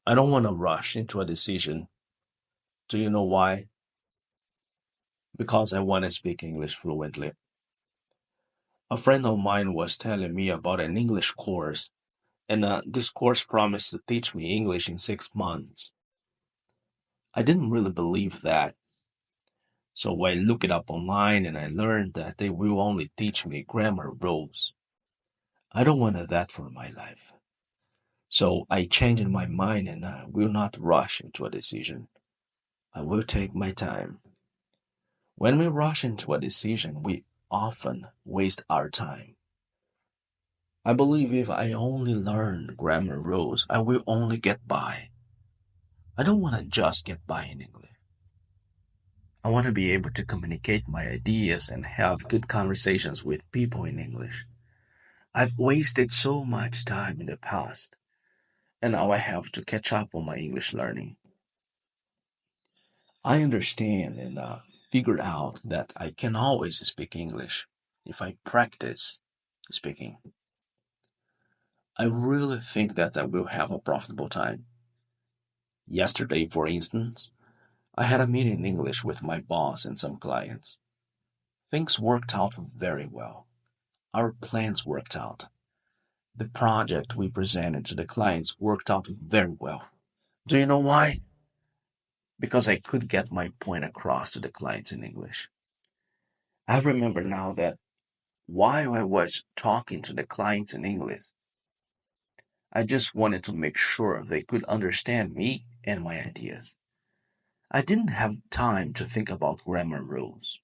I don't want to rush into a decision. Do you know why? Because I want to speak English fluently. A friend of mine was telling me about an English course, and this course promised to teach me English in 6 months. I didn't really believe that, so I looked it up online and I learned that they will only teach me grammar rules. I don't want that for my life. So I changed my mind and I will not rush into a decision. I will take my time. When we rush into a decision, we often waste our time. I believe if I only learn grammar rules, I will only get by. I don't want to just get by in English. I want to be able to communicate my ideas and have good conversations with people in English. I've wasted so much time in the past, and now I have to catch up on my English learning. I understand and figured out that I can always speak English if I practice speaking. I really think that I will have a profitable time. Yesterday, for instance, I had a meeting in English with my boss and some clients. Things worked out very well. Our plans worked out. The project we presented to the clients worked out very well. Do you know why? Because I could get my point across to the clients in English. I remember now that while I was talking to the clients in English, I just wanted to make sure they could understand me and my ideas. I didn't have time to think about grammar rules.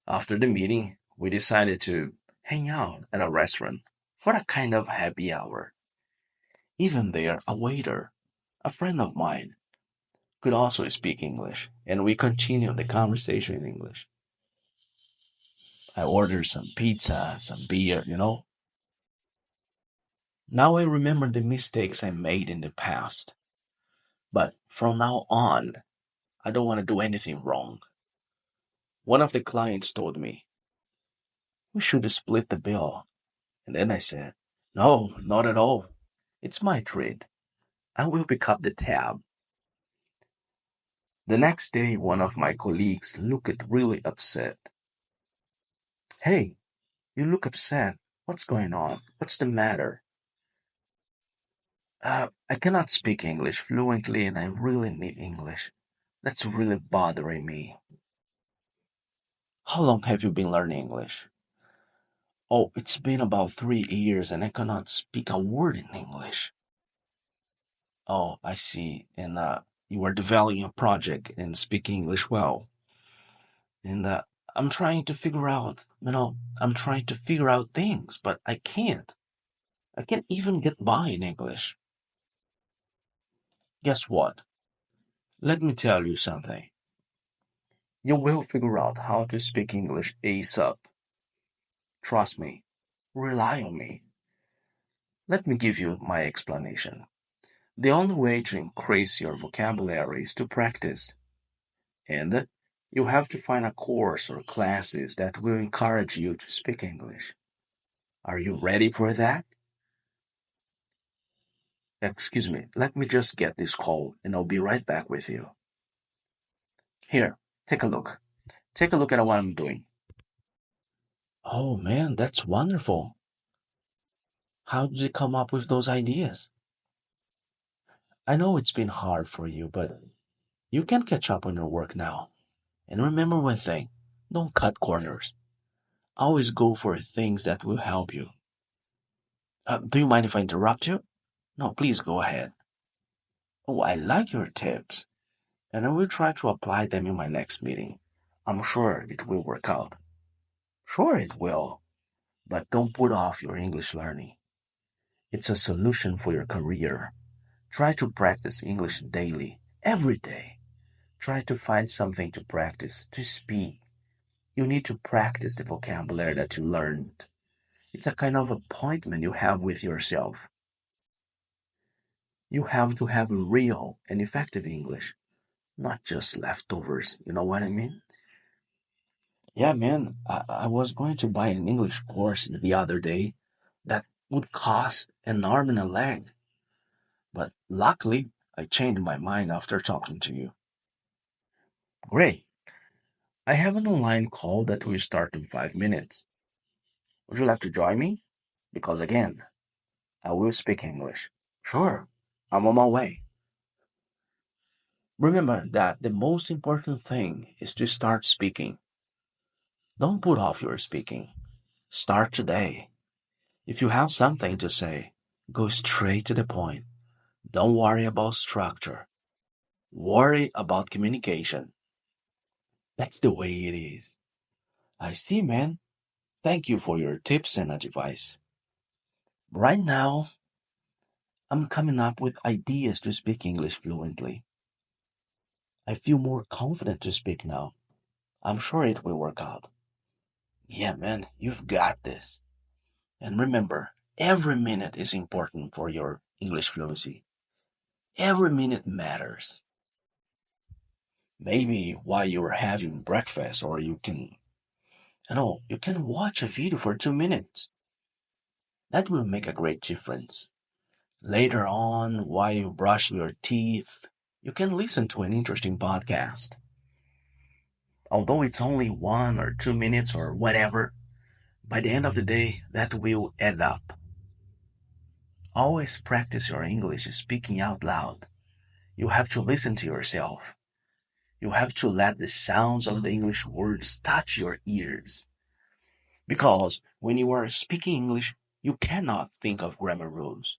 After the meeting, we decided to hang out at a restaurant for a kind of happy hour. Even there, a waiter, a friend of mine, could also speak English, and we continued the conversation in English. I ordered some pizza, some beer. Now I remember the mistakes I made in the past. But from now on, I don't want to do anything wrong. One of the clients told me, we should split the bill. And then I said, no, not at all. It's my treat. I will pick up the tab. The next day, one of my colleagues looked really upset. Hey, you look upset. What's going on? What's the matter? I cannot speak English fluently and I really need English. That's really bothering me. How long have you been learning English? Oh, it's been about 3 years and I cannot speak a word in English. Oh, I see. And you are developing a project and speaking English well. And I'm trying to figure I'm trying to figure out things, but I can't. I can't even get by in English. Guess what? Let me tell you something. You will figure out how to speak English ASAP. Trust me. Rely on me. Let me give you my explanation. The only way to increase your vocabulary is to practice. And you have to find a course or classes that will encourage you to speak English. Are you ready for that? Excuse me, let me just get this call and I'll be right back with you. Here, take a look. Take a look at what I'm doing. Oh man, that's wonderful. How did you come up with those ideas? I know it's been hard for you, but you can catch up on your work now. And remember one thing, don't cut corners. Always go for things that will help you. Do you mind if I interrupt you? No, please go ahead. Oh, I like your tips, and I will try to apply them in my next meeting. I'm sure it will work out. Sure, it will, but don't put off your English learning. It's a solution for your career. Try to practice English daily, every day. Try to find something to practice, to speak. You need to practice the vocabulary that you learned. It's a kind of appointment you have with yourself. You have to have real and effective English, not just leftovers. You know what I mean? Yeah, man, I was going to buy an English course the other day that would cost an arm and a leg. But luckily, I changed my mind after talking to you. Great. I have an online call that will start in 5 minutes. Would you like to join me? Because again, I will speak English. Sure, I'm on my way. Remember that the most important thing is to start speaking. Don't put off your speaking. Start today. If you have something to say, go straight to the point. Don't worry about structure. Worry about communication. That's the way it is. I see, man. Thank you for your tips and advice. Right now, I'm coming up with ideas to speak English fluently. I feel more confident to speak now. I'm sure it will work out. Yeah, man, you've got this. And remember, every minute is important for your English fluency. Every minute matters. Maybe while you're having breakfast, or you can watch a video for 2 minutes. That will make a great difference. Later on, while you brush your teeth, you can listen to an interesting podcast. Although it's only 1 or 2 minutes or whatever, by the end of the day, that will add up. Always practice your English speaking out loud. You have to listen to yourself. You have to let the sounds of the English words touch your ears. Because when you are speaking English, you cannot think of grammar rules.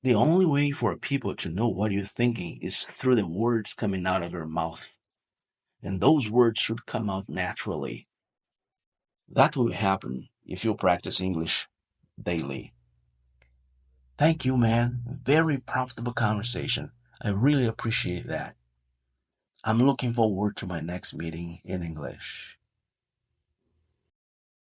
The only way for people to know what you're thinking is through the words coming out of your mouth. And those words should come out naturally. That will happen if you practice English daily. Thank you, man. Very profitable conversation. I really appreciate that. I'm looking forward to my next meeting in English.